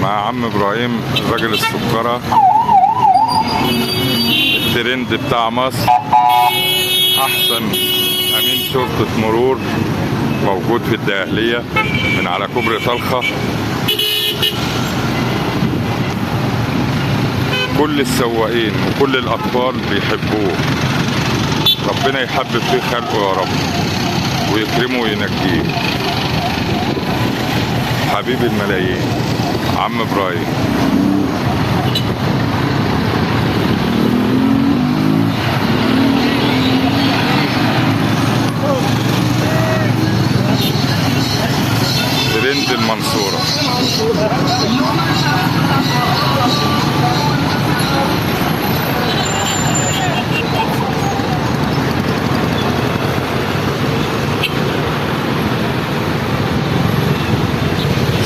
مع عم ابراهيم الراجل السكرة، الترند بتاع مصر، احسن امين شرطة مرور موجود في الدقهلية من على كوبري طلخة. كل السواقين وكل الاطفال بيحبوه، ربنا يحبب فيه خلقه يا رب ويكرمه وينجيه. حبيب الملايين عم ابراهيم. ترند المنصورة.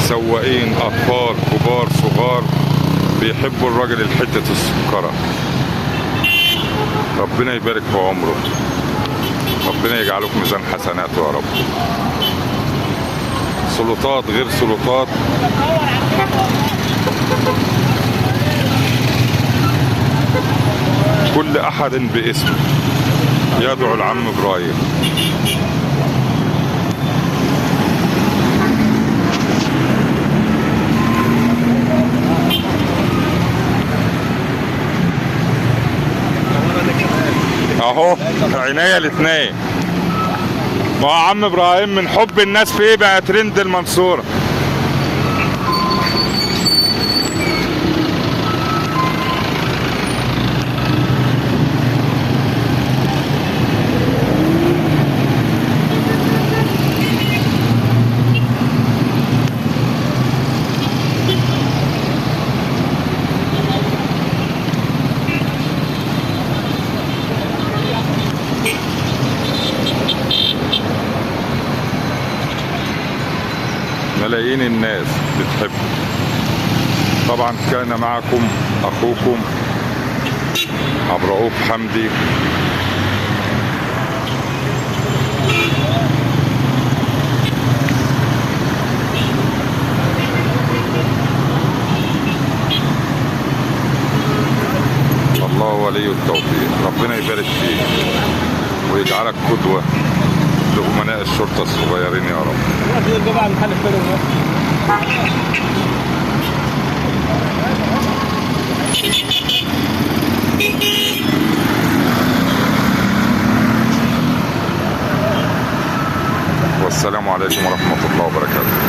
سواقين اطفال كبار صغار بيحبوا الراجل الحتة السكرة. ربنا يبارك في عمره، ربنا يجعله في ميزان حسناته يا رب. سلطات غير سلطات، كل احد باسمه يدعو العم ابراهيم. اهو عينيا الاثنين. ما هو عم ابراهيم من حب الناس فيه بقى ترند المنصورة. ملايين الناس بتحب. طبعا كان معكم اخوكم عبد الرؤوف حمدي. الله ولي التوفيق، ربنا يبارك فيك ويجعلك قدوة لأمناء الشرطة الصغيرين يا رب. والسلام عليكم ورحمة الله وبركاته.